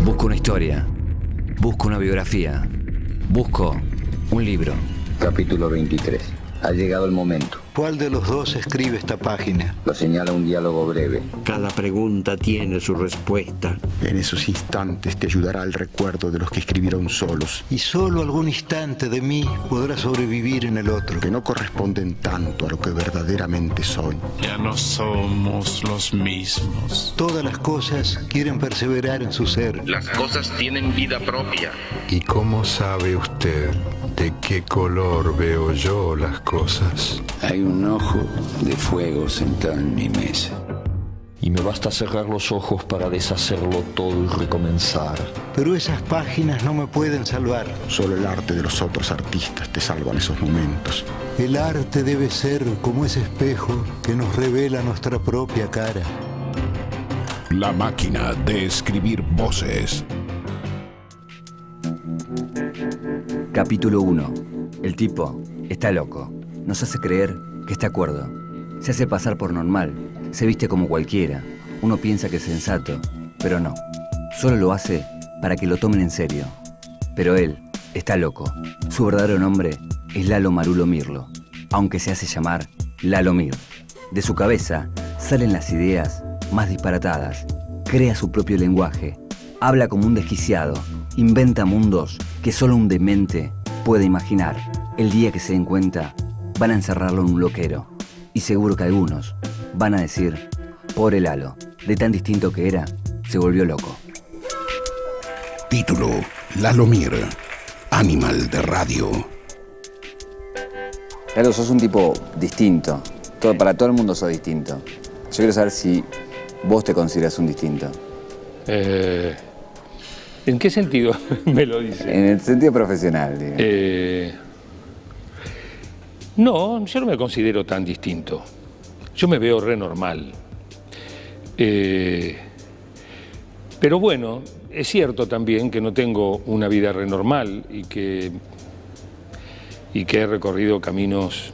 Busco una historia. Busco una biografía. Busco un libro. Capítulo 23. Ha llegado el momento. ¿Cuál de los dos escribe esta página? Lo señala un diálogo breve. Cada pregunta tiene su respuesta. En esos instantes te ayudará el recuerdo de los que escribieron solos, Y solo algún instante de mí podrá sobrevivir en el otro. que no corresponden tanto a lo que verdaderamente soy. Ya no somos los mismos. Todas las cosas quieren perseverar en su ser. Las cosas tienen vida propia. ¿Y cómo sabe usted de qué color veo yo las cosas? Hay un ojo de fuego sentado en mi mesa. Y me basta cerrar los ojos para deshacerlo todo y recomenzar. Pero esas páginas no me pueden salvar. Solo el arte de los otros artistas te salvan esos momentos. El arte debe ser como ese espejo que nos revela nuestra propia cara. La máquina de escribir voces. Capítulo 1. El tipo está loco. Nos hace creer que está cuerdo. Se hace pasar por normal. Se viste como cualquiera. Uno piensa que es sensato, pero no. Solo lo hace para que lo tomen en serio. Pero él está loco. Su verdadero nombre es Lalo Marulo Mirlo, aunque se hace llamar Lalo Mir. De su cabeza salen las ideas más disparatadas. Crea su propio lenguaje. Habla como un desquiciado. Inventa mundos que solo un demente puede imaginar. El día que se den cuenta, van a encerrarlo en un loquero. Y seguro que algunos van a decir: pobre Lalo, de tan distinto que era, se volvió loco. Título: Lalo Mir, Animal de Radio. Lalo, sos un tipo distinto. Para todo el mundo sos distinto. Yo quiero saber si vos te consideras un distinto. ¿En qué sentido me lo dices? En el sentido profesional, digamos. No, yo no me considero tan distinto. Yo me veo re normal. Pero bueno, es cierto también que no tengo una vida re normal y que he recorrido caminos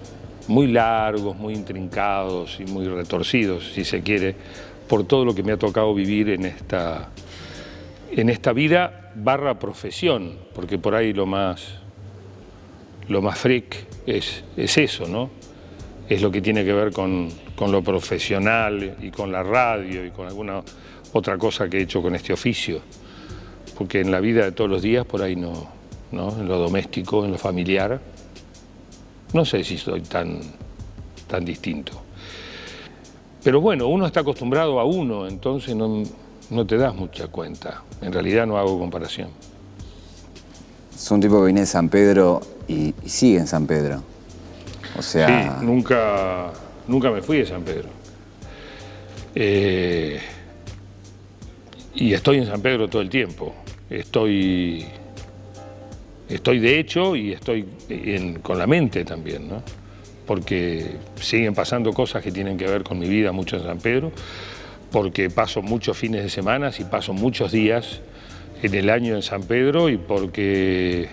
muy largos, muy intrincados y muy retorcidos, si se quiere, por todo lo que me ha tocado vivir en esta vida / profesión, porque por ahí lo más freak es eso, ¿no? Es lo que tiene que ver con lo profesional y con la radio y con alguna otra cosa que he hecho con este oficio. Porque en la vida de todos los días, por ahí no, en lo doméstico, en lo familiar, no sé si soy tan distinto. Pero bueno, uno está acostumbrado a uno, entonces no te das mucha cuenta. En realidad no hago comparación. Sos un tipo que viene de San Pedro y sigue en San Pedro. O sea... Sí, nunca me fui de San Pedro. Y estoy en San Pedro todo el tiempo. Estoy de hecho y estoy con la mente también, ¿no? Porque siguen pasando cosas que tienen que ver con mi vida mucho en San Pedro, porque paso muchos fines de semana y paso muchos días en el año en San Pedro y porque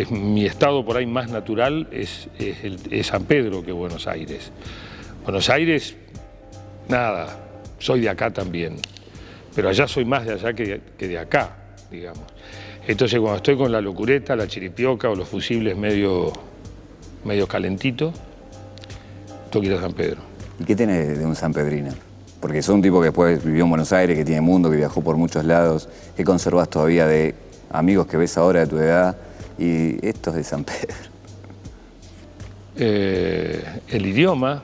mi estado por ahí más natural es San Pedro que Buenos Aires. Buenos Aires, nada, soy de acá también, pero allá soy más de allá que de acá, digamos. Entonces cuando estoy con la locureta, la chiripioca o los fusibles medio calentitos, tengo que ir a San Pedro. ¿Y qué tenés de un sanpedrino? Porque sos un tipo que después vivió en Buenos Aires, que tiene mundo, que viajó por muchos lados. ¿Qué conservás todavía de amigos que ves ahora de tu edad y estos de San Pedro? El idioma,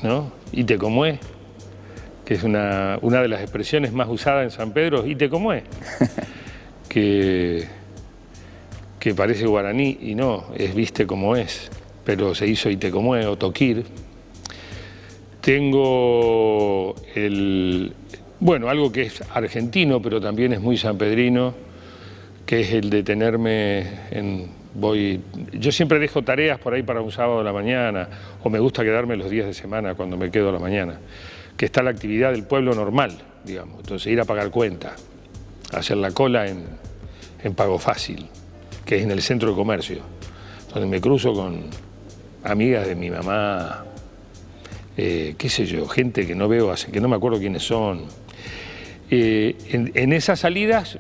¿no? Ite como es, que es una de las expresiones más usadas en San Pedro, ite como es, que parece guaraní y no, es viste como es, pero se hizo ite como es o toquir. Tengo algo que es argentino, pero también es muy sanpedrino, que es el de tenerme yo siempre dejo tareas por ahí para un sábado a la mañana, o me gusta quedarme los días de semana cuando me quedo a la mañana, que está la actividad del pueblo normal, digamos. Entonces ir a pagar cuenta, hacer la cola en Pago Fácil, que es en el centro de comercio, donde me cruzo con amigas de mi mamá, qué sé yo, gente que no veo, que no me acuerdo quiénes son. En esas salidas,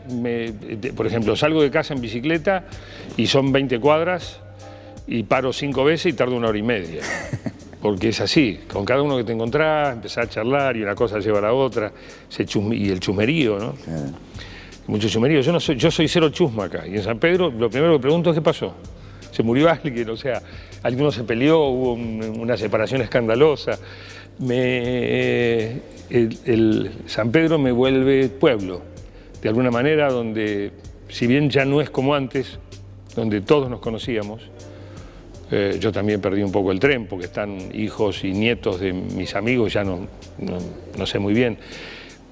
por ejemplo, salgo de casa en bicicleta y son 20 cuadras y paro 5 veces y tardo 1 hora y media. Porque es así, con cada uno que te encontrás, empezás a charlar y una cosa lleva a la otra, y el chusmerío, ¿no? Mucho chusmerío. Yo soy cero chusma acá, y en San Pedro lo primero que pregunto es qué pasó. ¿Se murió alguien? O sea, alguno se peleó, hubo una separación escandalosa. San Pedro me vuelve pueblo, de alguna manera, donde, si bien ya no es como antes, donde todos nos conocíamos, yo también perdí un poco el tren, porque están hijos y nietos de mis amigos, ya no sé muy bien,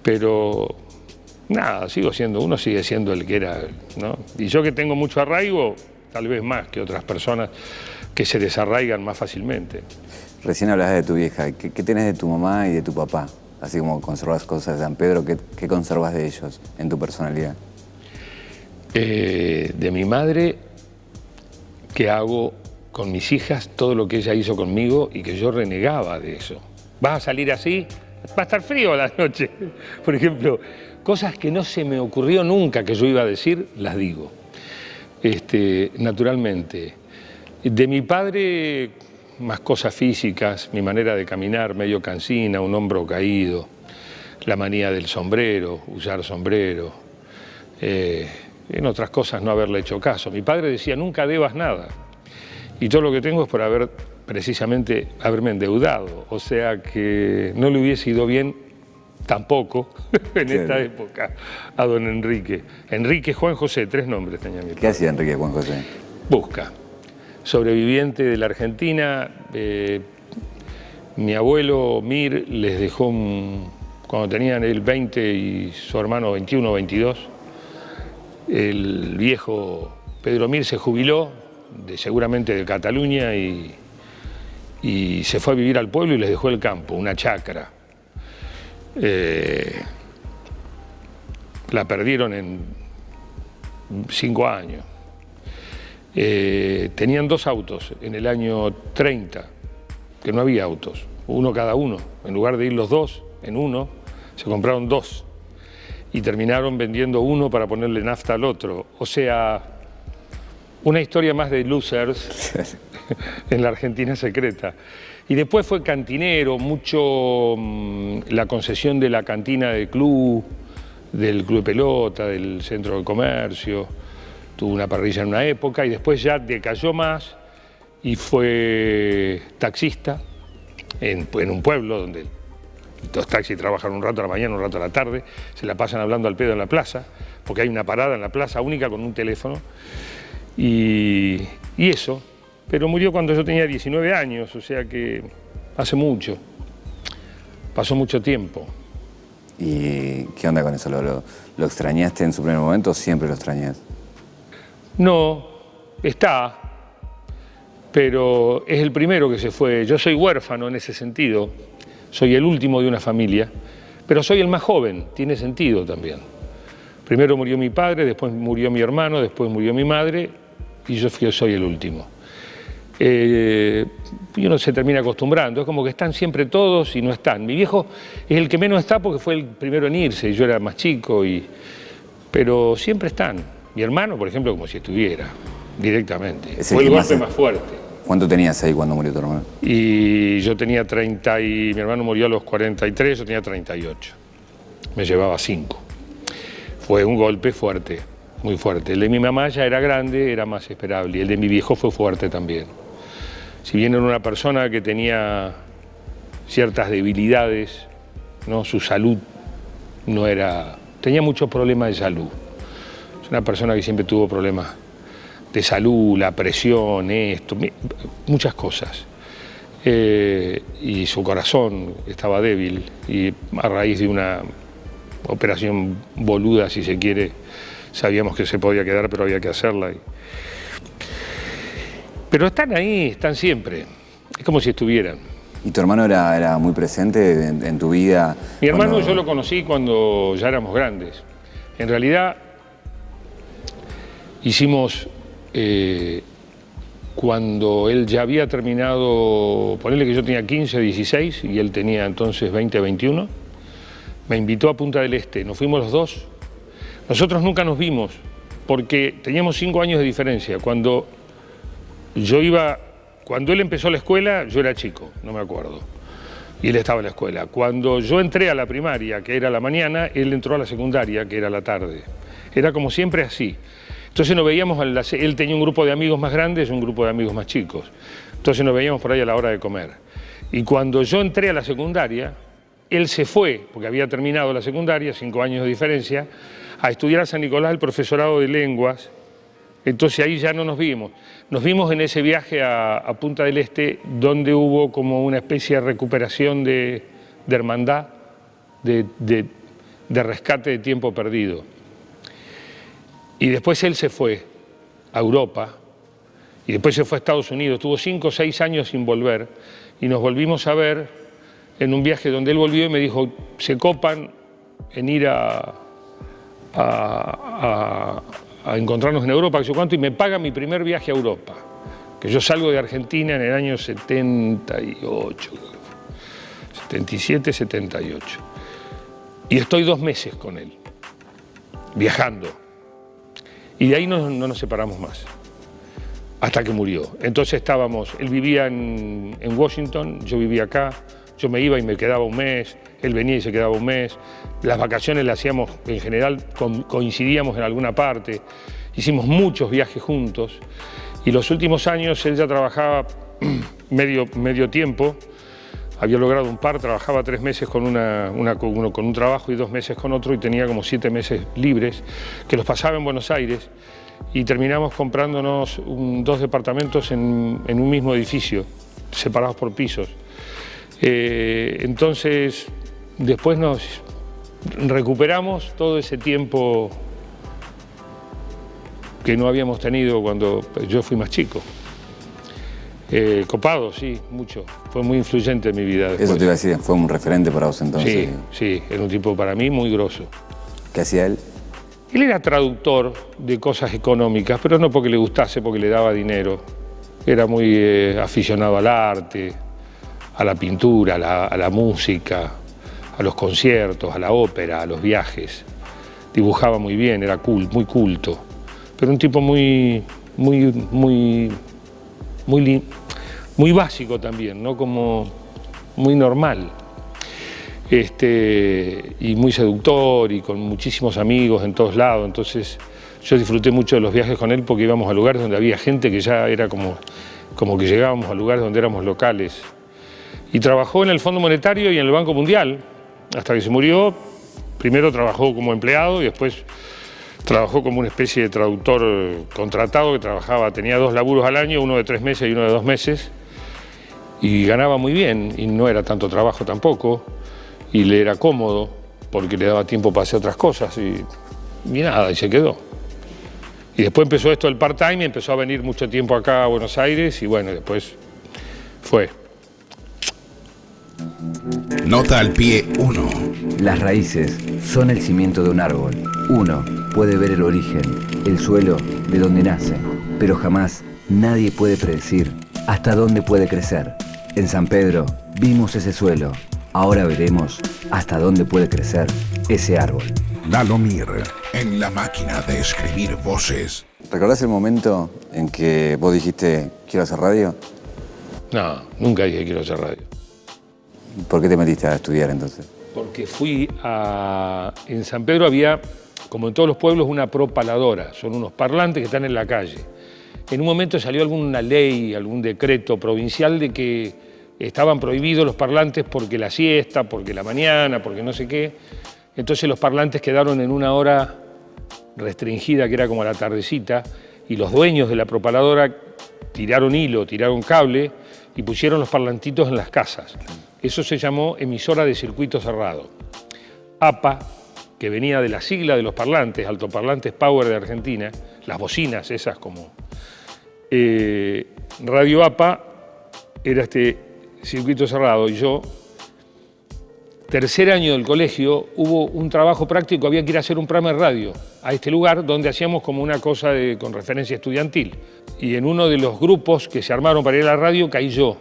pero nada, uno sigue siendo el que era, ¿no? Y yo que tengo mucho arraigo, tal vez más que otras personas que se desarraigan más fácilmente. Recién hablabas de tu vieja. ¿Qué tenés de tu mamá y de tu papá? Así como conservas cosas de San Pedro, ¿qué conservas de ellos en tu personalidad? De mi madre, que hago con mis hijas todo lo que ella hizo conmigo y que yo renegaba de eso. ¿Vas a salir así? Va a estar frío a la noche. Por ejemplo, cosas que no se me ocurrió nunca que yo iba a decir, las digo. Naturalmente. De mi padre, más cosas físicas, mi manera de caminar medio cansina, un hombro caído, la manía del sombrero, usar sombrero. En otras cosas no haberle hecho caso. Mi padre decía, nunca debas nada. Y todo lo que tengo es por precisamente haberme endeudado. O sea que no le hubiese ido bien tampoco en esta época a don Enrique. Enrique Juan José, 3 nombres tenía mi padre. ¿Qué hacía Enrique Juan José? Busca. Sobreviviente de la Argentina. Mi abuelo Mir les dejó, cuando tenían él 20 y su hermano 21 o 22, el viejo Pedro Mir se jubiló, seguramente de Cataluña, y se fue a vivir al pueblo y les dejó el campo, una chacra. La perdieron en 5 años. Tenían 2 autos en el año 30, que no había autos, uno cada uno. En lugar de ir los 2 en uno, se compraron 2 y terminaron vendiendo uno para ponerle nafta al otro. O sea, una historia más de losers en la Argentina secreta. Y después fue cantinero, mucho la concesión de la cantina del club de pelota, del centro de comercio. Tuvo una parrilla en una época y después ya decayó más y fue taxista en un pueblo donde los taxis trabajan un rato a la mañana, un rato a la tarde, se la pasan hablando al pedo en la plaza, porque hay una parada en la plaza única con un teléfono. Y eso, pero murió cuando yo tenía 19 años, o sea que hace mucho, pasó mucho tiempo. ¿Y qué onda con eso? ¿Lo extrañaste en su primer momento o siempre lo extrañas? No, está, pero es el primero que se fue. Yo soy huérfano en ese sentido, soy el último de una familia, pero soy el más joven, tiene sentido también. Primero murió mi padre, después murió mi hermano, después murió mi madre y yo soy el último. Y uno se termina acostumbrando, es como que están siempre todos y no están. Mi viejo es el que menos está porque fue el primero en irse y yo era más chico, pero siempre están. Mi hermano, por ejemplo, como si estuviera directamente. Fue el golpe más fuerte. ¿Cuánto tenías ahí cuando murió tu hermano? Y yo tenía 30 y mi hermano murió a los 43, yo tenía 38. Me llevaba 5. Fue un golpe fuerte, muy fuerte. El de mi mamá ya era grande, era más esperable. Y el de mi viejo fue fuerte también. Si bien era una persona que tenía ciertas debilidades, ¿no? Su salud no era... Tenía muchos problemas de salud. Es una persona que siempre tuvo problemas de salud, la presión, muchas cosas. Y su corazón estaba débil y a raíz de una operación boluda, si se quiere, sabíamos que se podía quedar, pero había que hacerla. Pero están ahí, están siempre. Es como si estuvieran. ¿Y tu hermano era muy presente en tu vida? Mi hermano yo lo conocí cuando ya éramos grandes. En realidad hicimos, cuando él ya había terminado, ponele que yo tenía 15 o 16 y él tenía entonces 20 o 21, me invitó a Punta del Este, nos fuimos los dos. Nosotros nunca nos vimos porque teníamos 5 años de diferencia. Cuando él empezó la escuela, yo era chico, no me acuerdo, y él estaba en la escuela. Cuando yo entré a la primaria, que era a la mañana, él entró a la secundaria, que era a la tarde. Era como siempre así. Entonces nos veíamos, él tenía un grupo de amigos más grandes y un grupo de amigos más chicos. Entonces nos veíamos por ahí a la hora de comer. Y cuando yo entré a la secundaria, él se fue, porque había terminado la secundaria, 5 años de diferencia, a estudiar a San Nicolás el profesorado de lenguas. Entonces ahí ya no nos vimos. Nos vimos en ese viaje a Punta del Este, donde hubo como una especie de recuperación de hermandad, de rescate de tiempo perdido. Y después él se fue a Europa, y después se fue a Estados Unidos. Tuvo 5 o 6 años sin volver, y nos volvimos a ver en un viaje donde él volvió y me dijo, se copan en ir a encontrarnos en Europa, que yo cuánto, y me paga mi primer viaje a Europa, que yo salgo de Argentina en el año 78, 77, 78. Y estoy 2 meses con él, viajando. Y de ahí no nos separamos más, hasta que murió. Entonces él vivía en Washington, yo vivía acá, yo me iba y me quedaba un mes, él venía y se quedaba un mes. Las vacaciones las hacíamos, en general, coincidíamos en alguna parte. Hicimos muchos viajes juntos. Y los últimos años él ya trabajaba medio tiempo. Había logrado un par, trabajaba 3 meses con un trabajo y 2 meses con otro, y tenía como 7 meses libres, que los pasaba en Buenos Aires. Y terminamos comprándonos 2 departamentos en un mismo edificio, separados por pisos. Entonces, después nos recuperamos todo ese tiempo que no habíamos tenido cuando yo fui más chico. Copado, sí, mucho. Fue muy influyente en mi vida después. Eso te iba a decir, fue un referente para vos entonces. Sí, era un tipo para mí muy grosso. ¿Qué hacía él? Él era traductor de cosas económicas, pero no porque le gustase, porque le daba dinero. Era muy aficionado al arte, a la pintura, a la música, a los conciertos, a la ópera, a los viajes. Dibujaba muy bien, era muy culto, pero un tipo muy básico también, ¿no? Como muy normal. Y muy seductor y con muchísimos amigos en todos lados. Entonces yo disfruté mucho de los viajes con él porque íbamos a lugares donde había gente que ya era como que llegábamos a lugares donde éramos locales. Y trabajó en el Fondo Monetario y en el Banco Mundial hasta que se murió. Primero trabajó como empleado y después trabajó como una especie de traductor contratado que tenía 2 laburos al año, uno de 3 meses y uno de 2 meses. Y ganaba muy bien y no era tanto trabajo tampoco. Y le era cómodo porque le daba tiempo para hacer otras cosas y nada, y se quedó. Y después empezó esto del part-time y empezó a venir mucho tiempo acá a Buenos Aires y bueno, después fue. Nota al pie 1. Las raíces son el cimiento de un árbol. Uno puede ver el origen, el suelo de donde nace, pero jamás nadie puede predecir hasta dónde puede crecer. En San Pedro vimos ese suelo. Ahora veremos hasta dónde puede crecer ese árbol. Lalo Mir, en la máquina de escribir voces. ¿Recordás el momento en que vos dijiste, quiero hacer radio? No, nunca dije quiero hacer radio. ¿Por qué te metiste a estudiar entonces? Porque en San Pedro había, como en todos los pueblos, una propaladora. Son unos parlantes que están en la calle. En un momento salió alguna ley, algún decreto provincial de que estaban prohibidos los parlantes porque la siesta, porque la mañana, porque no sé qué. Entonces los parlantes quedaron en una hora restringida, que era como a la tardecita, y los dueños de la propaladora tiraron hilo, tiraron cable y pusieron los parlantitos en las casas. Eso se llamó emisora de circuito cerrado. APA, que venía de la sigla de los parlantes, Altoparlantes Power de Argentina, las bocinas esas como... Radio APA era circuito cerrado y yo, tercer año del colegio, hubo un trabajo práctico, había que ir a hacer un programa de radio a este lugar donde hacíamos como una cosa con referencia estudiantil. Y en uno de los grupos que se armaron para ir a la radio caí yo.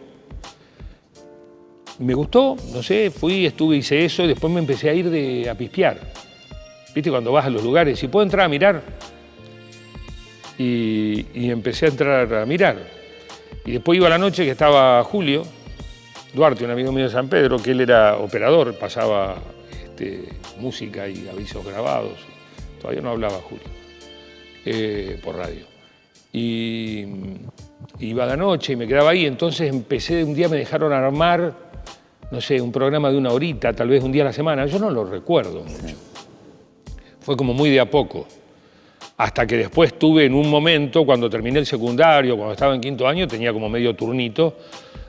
me gustó, no sé, fui, estuve, hice eso, y después me empecé a ir a pispear. ¿Viste? Cuando vas a los lugares, si puedo entrar a mirar. Y empecé a entrar a mirar. Y después iba a la noche, que estaba Julio Duarte, un amigo mío de San Pedro, que él era operador, pasaba música y avisos grabados. Todavía no hablaba Julio, por radio. Y iba a la noche y me quedaba ahí, entonces un día me dejaron armar, no sé, un programa de 1 horita, tal vez un día a la semana. Yo no lo recuerdo mucho. Fue como muy de a poco. Hasta que después tuve en un momento, cuando terminé el secundario, cuando estaba en 5º año, tenía como medio turnito,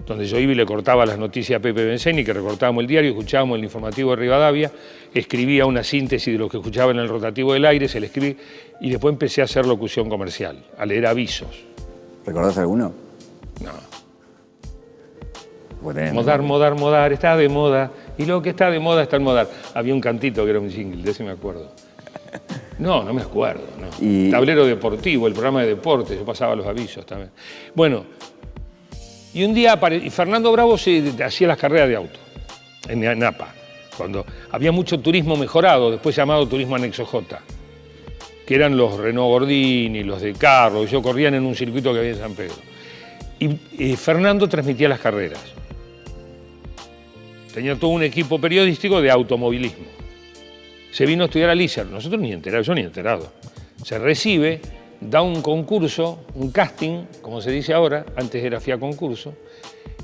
donde yo iba y le cortaba las noticias a Pepe Benceni, que recortábamos el diario, escuchábamos el informativo de Rivadavia, escribía una síntesis de lo que escuchaba en el rotativo del aire, se le escribí, y después empecé a hacer locución comercial, a leer avisos. ¿Recordás alguno? No. Modar, está de moda, y lo que está de moda está en modar. Había un cantito que era un jingle, de ese me acuerdo. No me acuerdo. No. Y... Tablero Deportivo, el programa de deportes, yo pasaba los avisos también. Bueno, y un día Fernando Bravo se hacía las carreras de auto, en Napa, cuando había mucho turismo mejorado, después llamado turismo anexo J, que eran los Renault Gordini, los de Carlos, yo corrían en un circuito que había en San Pedro. Y Fernando transmitía las carreras. Tenía todo un equipo periodístico de automovilismo. Se vino a estudiar al ISER, nosotros ni enterados, yo ni enterado. Se recibe, da un concurso, un casting, como se dice ahora, antes era FIA concurso,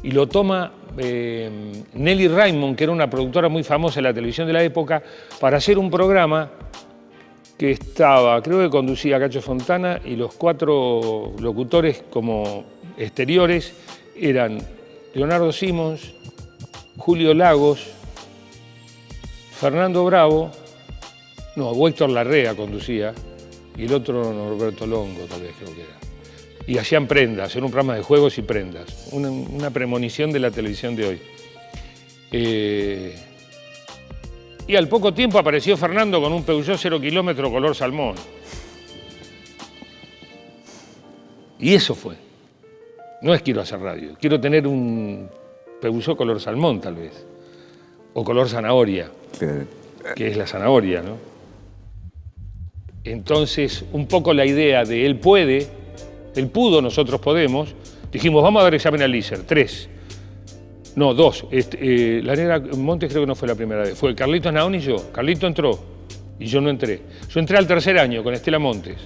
y lo toma Nelly Raymond, que era una productora muy famosa en la televisión de la época, para hacer un programa que estaba, creo que conducía Cacho Fontana, y los 4 locutores como exteriores eran Leonardo Simons, Julio Lagos, Fernando Bravo, Héctor Larrea conducía, y el otro Norberto Longo, tal vez creo que era. Y hacían prendas, era un programa de juegos y prendas, una premonición de la televisión de hoy. Y al poco tiempo apareció Fernando con un Peugeot 0 kilómetro color salmón. Y eso fue. No es quiero hacer radio, quiero tener un Peugeot color salmón tal vez, o color zanahoria, que es la zanahoria, ¿no? Entonces, un poco la idea de él puede, él pudo, nosotros podemos, dijimos, vamos a dar examen al ISER, 3. No, 2. La Negra Montes creo que no fue la primera vez, fue Carlitos Naón y yo. Carlito entró y yo no entré. Yo entré al 3er año con Estela Montes,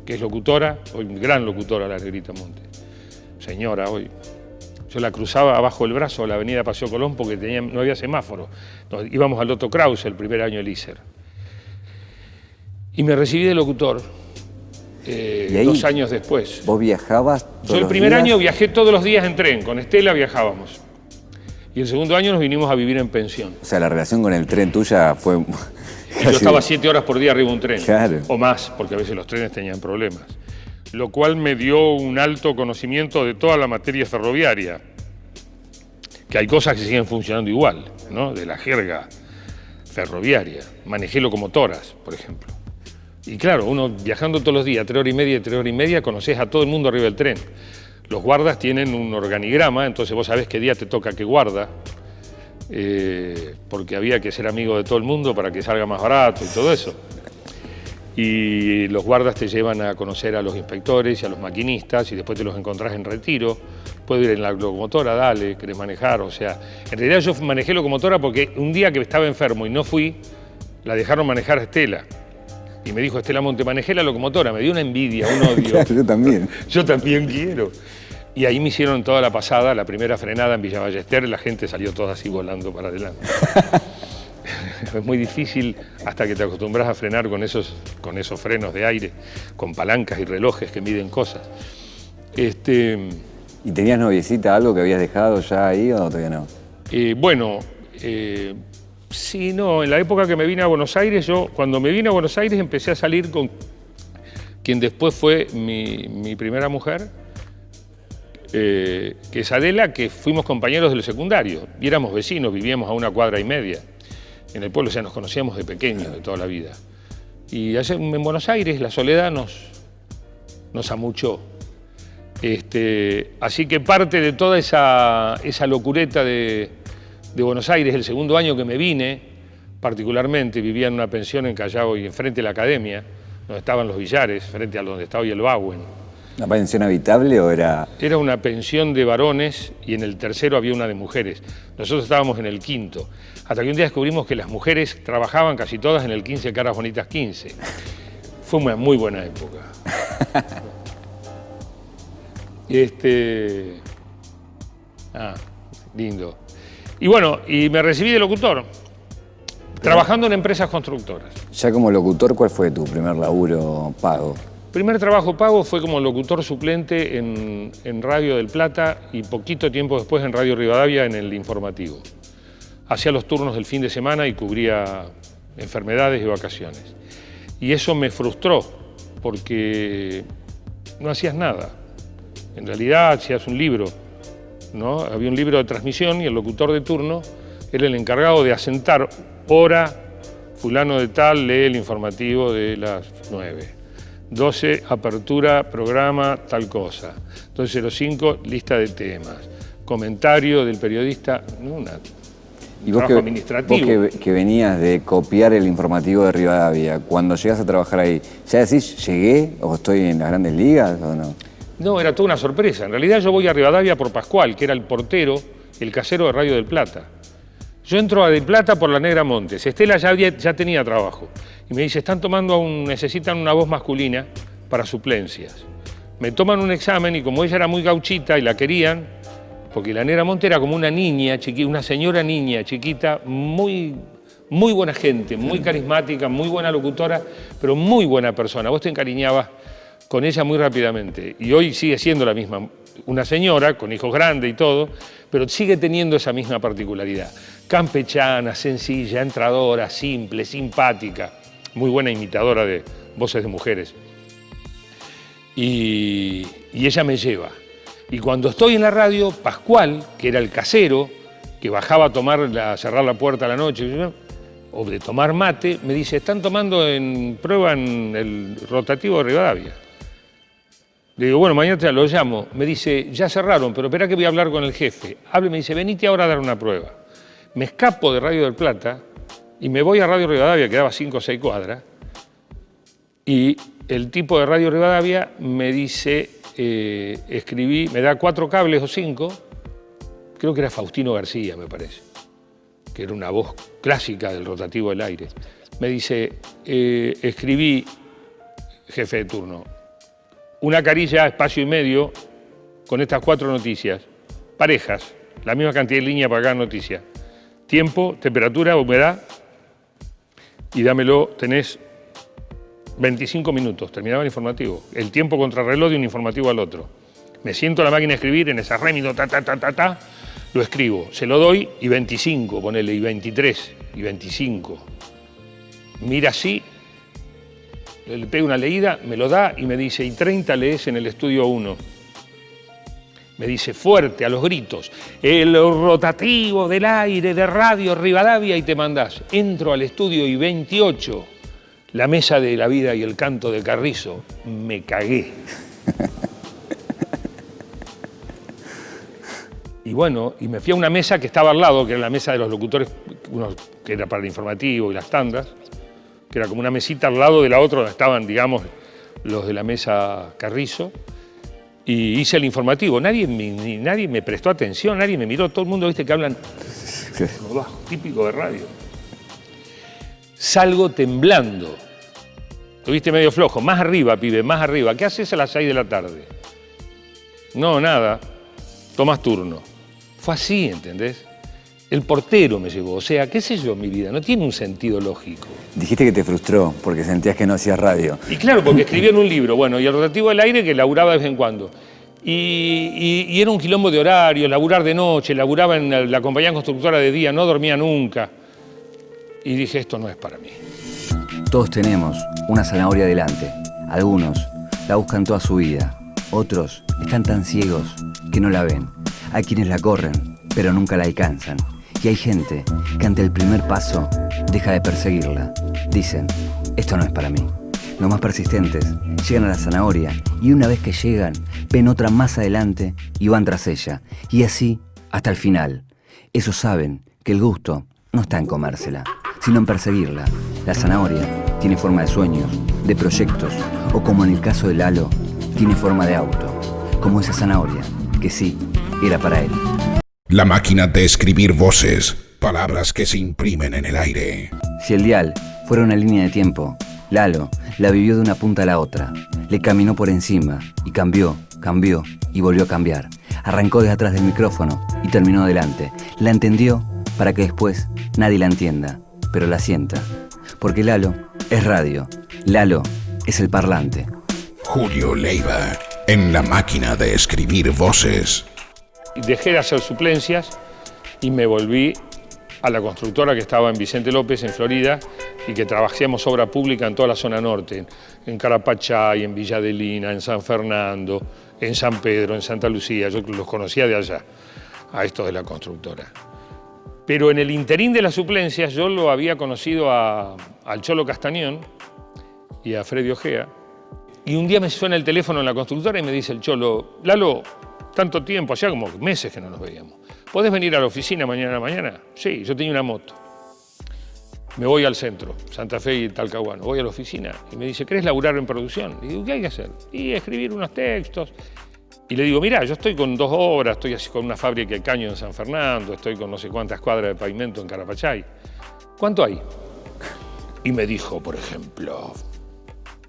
que es locutora, hoy gran locutora la Negrita Montes. Señora, hoy. Yo la cruzaba abajo del brazo la avenida Paseo Colón porque no había semáforo. Íbamos al Otto Krause el primer año del ISER. Y me recibí de locutor 2 años después. ¿Vos viajabas todos Yo el primer año viajé todos los días en tren, con Estela viajábamos. Y el segundo año nos vinimos a vivir en pensión. O sea, la relación con el tren tuya fue... Yo estaba 7 horas por día arriba de un tren, claro, o más, porque a veces los trenes tenían problemas. Lo cual me dio un alto conocimiento de toda la materia ferroviaria, que hay cosas que siguen funcionando igual, ¿no? De la jerga ferroviaria. Manejé locomotoras, por ejemplo. Y claro, uno viajando todos los días, 3 horas y media, conoces a todo el mundo arriba del tren. Los guardas tienen un organigrama, entonces vos sabés qué día te toca qué guarda, porque había que ser amigo de todo el mundo para que salga más barato y todo eso. Y los guardas te llevan a conocer a los inspectores y a los maquinistas y después te los encontrás en retiro. Puedo ir en la locomotora, dale, querés manejar. O sea, en realidad yo manejé locomotora porque un día que estaba enfermo y no fui, la dejaron manejar a Estela. Y me dijo, Estela Monte, manejé la locomotora. Me dio una envidia, un odio. Claro, yo también. Yo también quiero. Y ahí me hicieron toda la pasada, la primera frenada en Villa Ballester, y la gente salió toda así volando para adelante. Es muy difícil hasta que te acostumbras a frenar con esos frenos de aire, con palancas y relojes que miden cosas. ¿Y tenías noviecita, algo que habías dejado ya ahí o todavía no? Sí, no, en la época que me vine a Buenos Aires, cuando me vine a Buenos Aires empecé a salir con quien después fue mi primera mujer, que es Adela, que fuimos compañeros del secundario, y éramos vecinos, vivíamos a 1,5 cuadras en el pueblo, o sea, nos conocíamos de pequeños, de toda la vida. Y allá en Buenos Aires la soledad nos amuchó. Así que parte de toda esa locureta de de Buenos Aires, el segundo año que me vine, particularmente, vivía en una pensión en Callao y enfrente de la academia, donde estaban los billares, frente a donde está hoy el Bauen. ¿Una pensión habitable o era...? Era una pensión de varones y en el tercero había una de mujeres. Nosotros estábamos en el quinto. Hasta que un día descubrimos que las mujeres trabajaban casi todas en el 15 Caras Bonitas 15. Fue una muy buena época. Lindo. Y bueno, y me recibí de locutor, trabajando en empresas constructoras. Ya como locutor, ¿cuál fue tu primer laburo pago? Primer trabajo pago fue como locutor suplente en Radio del Plata y poquito tiempo después en Radio Rivadavia en el informativo. Hacía los turnos del fin de semana y cubría enfermedades y vacaciones. Y eso me frustró porque no hacías nada. En realidad hacías un libro, ¿no? Había un libro de transmisión y el locutor de turno era el encargado de asentar hora, fulano de tal lee el informativo de las 9. 12, apertura, programa, tal cosa. 12:05, lista de temas. Comentario del periodista, no, y vos trabajo administrativo. Vos que venías de copiar el informativo de Rivadavia, cuando llegas a trabajar ahí, ¿ya decís, llegué o estoy en las grandes ligas o no? No, era toda una sorpresa. En realidad yo voy a Rivadavia por Pascual, que era el portero, el casero de Radio del Plata. Yo entro a Del Plata por la Negra Montes. Estela ya tenía trabajo. Y me dice, necesitan una voz masculina para suplencias. Me toman un examen y como ella era muy gauchita y la querían, porque la Negra Montes era como una niña, una señora niña, chiquita, muy buena gente, muy carismática, muy buena locutora, pero muy buena persona. Vos te encariñabas con ella muy rápidamente. Y hoy sigue siendo la misma, una señora con hijos grandes y todo, pero sigue teniendo esa misma particularidad. Campechana, sencilla, entradora, simple, simpática, muy buena imitadora de voces de mujeres. Y ella me lleva. Y cuando estoy en la radio, Pascual, que era el casero, que bajaba a cerrar la puerta a la noche, o de tomar mate, me dice, están tomando en prueba en el rotativo de Rivadavia. Le digo, bueno, mañana te lo llamo. Me dice, ya cerraron, pero espera que voy a hablar con el jefe. Hable, me dice, venite ahora a dar una prueba. Me escapo de Radio del Plata y me voy a Radio Rivadavia, que daba 5 o 6 cuadras, y el tipo de Radio Rivadavia me dice, escribí, me da 4 cables o 5, creo que era Faustino García, me parece, que era una voz clásica del rotativo del aire. Me dice, escribí, jefe de turno, una carilla, espacio y medio, con estas 4 noticias, parejas, la misma cantidad de línea para cada noticia. Tiempo, temperatura, humedad, y dámelo, tenés 25 minutos, terminaba el informativo. El tiempo contrarreloj de un informativo al otro. Me siento a la máquina a escribir, en esa rémido, lo escribo. Se lo doy y 25, ponele, y 23, y 25. Mira así, le pego una leída, me lo da y me dice, y 30 lees en el estudio 1. Me dice fuerte, a los gritos, el rotativo del aire de Radio Rivadavia y te mandás. Entro al estudio y 28, la mesa de la vida y el canto de Carrizo. Me cagué. Y bueno, y me fui a una mesa que estaba al lado, que era la mesa de los locutores, uno que era para el informativo y las tandas, que era como una mesita al lado de la otra donde estaban, digamos, los de la mesa Carrizo. Y hice el informativo, nadie me prestó atención, nadie me miró, todo el mundo, viste, que hablan como bajo, típico de radio. Salgo temblando, tuviste medio flojo, más arriba, pibe, más arriba. ¿Qué haces a las 6 de la tarde? No, nada, tomás turno. Fue así, ¿entendés? El portero me llevó, o sea, qué sé yo, mi vida, no tiene un sentido lógico. Dijiste que te frustró porque sentías que no hacías radio. Y claro, porque escribía en un libro, bueno, y el rotativo del aire que laburaba de vez en cuando. Y era un quilombo de horario, laburar de noche, laburaba en la compañía constructora de día, no dormía nunca. Y dije, esto no es para mí. Todos tenemos una zanahoria delante. Algunos la buscan toda su vida. Otros están tan ciegos que no la ven. Hay quienes la corren, pero nunca la alcanzan. Y hay gente que ante el primer paso deja de perseguirla. Dicen, esto no es para mí. Los más persistentes llegan a la zanahoria y una vez que llegan, ven otra más adelante y van tras ella. Y así hasta el final. Esos saben que el gusto no está en comérsela, sino en perseguirla. La zanahoria tiene forma de sueños, de proyectos, o como en el caso de Lalo, tiene forma de auto, como esa zanahoria, que sí, era para él. La máquina de escribir voces, palabras que se imprimen en el aire. Si el dial fuera una línea de tiempo, Lalo la vivió de una punta a la otra, le caminó por encima y cambió y volvió a cambiar. Arrancó desde atrás del micrófono y terminó adelante. La entendió para que después nadie la entienda, pero la sienta. Porque Lalo es radio, Lalo es el parlante. Julio Leiva, en la máquina de escribir voces. Dejé de hacer suplencias y me volví a la constructora que estaba en Vicente López, en Florida, y que trabajamos obra pública en toda la zona norte, en Carapachay, en Villa Adelina, en San Fernando, en San Pedro, en Santa Lucía. Yo los conocía de allá, a estos de la constructora. Pero en el interín de las suplencias yo lo había conocido al Cholo Castañón y a Freddy Ojea. Y un día me suena el teléfono en la constructora y me dice el Cholo: Lalo, tanto tiempo, hacía como meses que no nos veíamos. ¿Podés venir a la oficina mañana a la mañana? Sí, yo tenía una moto. Me voy al centro, Santa Fe y Talcahuano. Voy a la oficina y me dice: ¿querés laburar en producción? Y digo: ¿qué hay que hacer? Y escribir unos textos. Y le digo: mirá, yo estoy con 2 obras, estoy así con una fábrica de caño en San Fernando, estoy con no sé cuántas cuadras de pavimento en Carapachay. ¿Cuánto hay? Y me dijo, por ejemplo,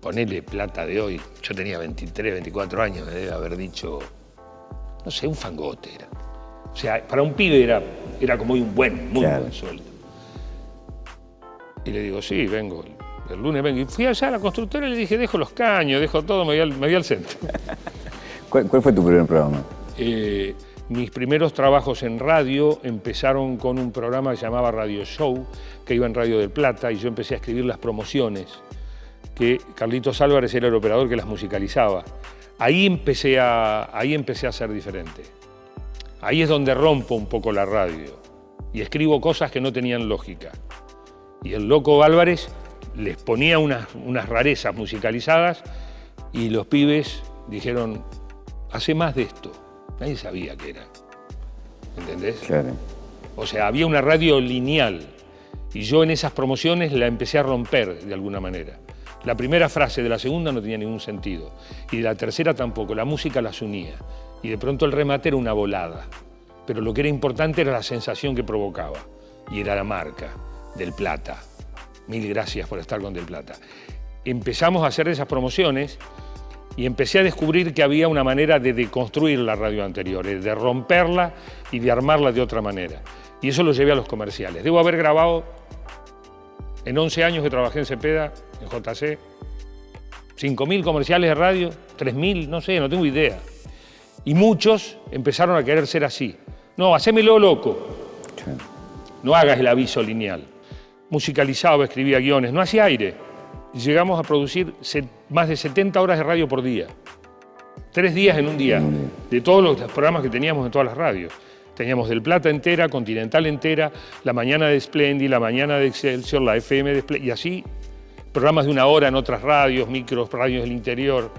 ponele plata de hoy. Yo tenía 23, 24 años, me debe haber dicho, no sé, un fangote era. O sea, para un pibe era como un muy buen sueldo. Y le digo: sí, vengo, el lunes vengo. Y fui allá a la constructora y le dije: dejo los caños, dejo todo, me voy al centro. ¿Cuál fue tu primer programa? Mis primeros trabajos en radio empezaron con un programa que se llamaba Radio Show, que iba en Radio del Plata, y yo empecé a escribir las promociones, que Carlitos Álvarez era el operador que las musicalizaba. Ahí empecé a ser diferente. Ahí es donde rompo un poco la radio y escribo cosas que no tenían lógica. Y el loco Álvarez les ponía unas rarezas musicalizadas y los pibes dijeron: hace más de esto. Nadie sabía qué era. ¿Entendés? Claro. O sea, había una radio lineal y yo en esas promociones la empecé a romper de alguna manera. La primera frase de la segunda no tenía ningún sentido y de la tercera tampoco. La música las unía y de pronto el remate era una volada. Pero lo que era importante era la sensación que provocaba y era la marca Del Plata. Mil gracias por estar con Del Plata. Empezamos a hacer esas promociones y empecé a descubrir que había una manera de deconstruir la radio anterior, de romperla y de armarla de otra manera. Y eso lo llevé a los comerciales. Debo haber grabado, en 11 años que trabajé en Cepeda, en JC, 5.000 comerciales de radio, 3.000, no sé, no tengo idea. Y muchos empezaron a querer ser así. No, hacémelo loco. No hagas el aviso lineal. Musicalizaba, escribía guiones, no hacía aire. Llegamos a producir más de 70 horas de radio por día. 3 días en un día, de todos los programas que teníamos en todas las radios. Teníamos Del Plata entera, Continental entera, la mañana de Splendid, la mañana de Excelsior, la FM de Splendid, y así programas de 1 hora en otras radios, micros, radios del interior.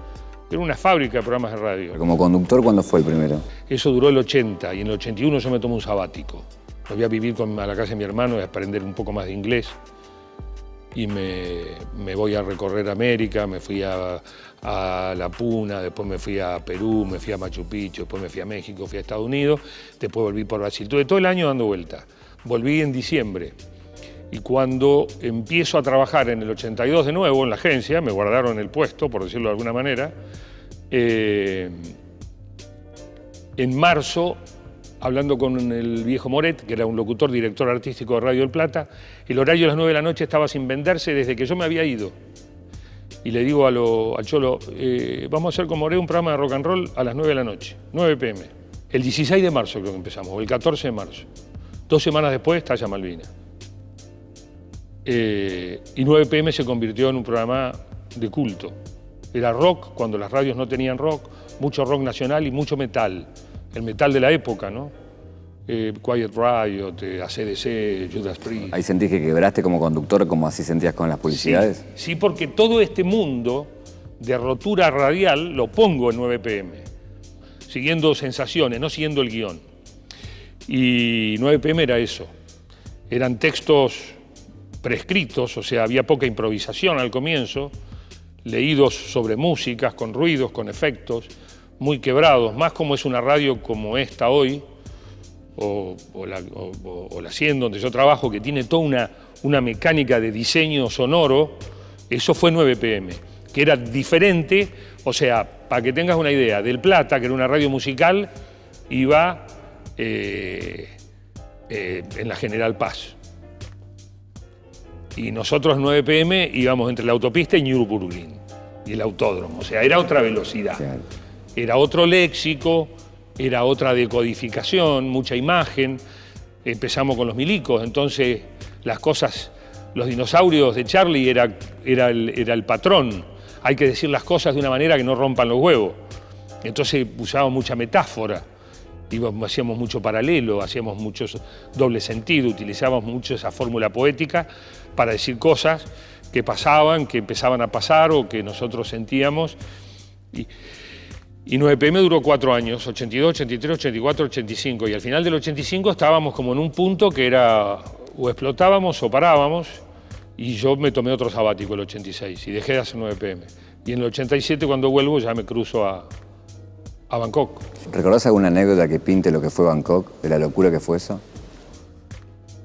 Era una fábrica de programas de radio. Como conductor, ¿cuándo fue el primero? Eso duró el 80 y en el 81 yo me tomé un sabático. Me voy a vivir a la casa de mi hermano y a aprender un poco más de inglés. Y me voy a recorrer América, me fui a La Puna, después me fui a Perú, me fui a Machu Picchu, después me fui a México, fui a Estados Unidos, después volví por Brasil. Tuve todo el año dando vueltas. Volví en diciembre. Y cuando empiezo a trabajar en el 82 de nuevo en la agencia, me guardaron el puesto, por decirlo de alguna manera, en marzo, hablando con el viejo Moret, que era un locutor, director artístico de Radio del Plata, el horario de las 9 de la noche estaba sin venderse desde que yo me había ido. Y le digo al Cholo, vamos a hacer con Moret un programa de rock and roll a las 9 de la noche, 9 p.m. El 16 de marzo creo que empezamos, o el 14 de marzo. 2 semanas después estalla Malvina. Y 9 p.m. se convirtió en un programa de culto. Era rock cuando las radios no tenían rock, mucho rock nacional y mucho metal. El metal de la época, ¿no? Quiet Riot, AC/DC, Judas Priest. ¿Ahí sentís que quebraste como conductor, como así sentías con las publicidades? Sí, porque todo este mundo de rotura radial lo pongo en 9 p.m., siguiendo sensaciones, no siguiendo el guión. Y 9 p.m. era eso. Eran textos prescritos, o sea, había poca improvisación al comienzo, leídos sobre músicas, con ruidos, con efectos, muy quebrados, más como es una radio como esta hoy, o la 100 donde yo trabajo, que tiene toda una mecánica de diseño sonoro. Eso fue 9 PM, que era diferente, o sea, para que tengas una idea, del Plata, que era una radio musical, iba en la General Paz. Y nosotros 9 PM íbamos entre la autopista y Nürburgring, y el autódromo, o sea, era otra velocidad, claro. Era otro léxico, era otra decodificación, mucha imagen. Empezamos con los milicos, entonces las cosas, los dinosaurios de Charlie era el patrón. Hay que decir las cosas de una manera que no rompan los huevos. Entonces usábamos mucha metáfora, hacíamos mucho paralelo, hacíamos muchos doble sentido, utilizábamos mucho esa fórmula poética para decir cosas que pasaban, que empezaban a pasar o que nosotros sentíamos. Y 9 PM duró 4 años, 82, 83, 84, 85. Y al final del 85 estábamos como en un punto que era o explotábamos o parábamos. Y yo me tomé otro sabático el 86 y dejé de hacer 9 PM. Y en el 87 cuando vuelvo ya me cruzo a Bangkok. ¿Recordás alguna anécdota que pinte lo que fue Bangkok, de la locura que fue eso?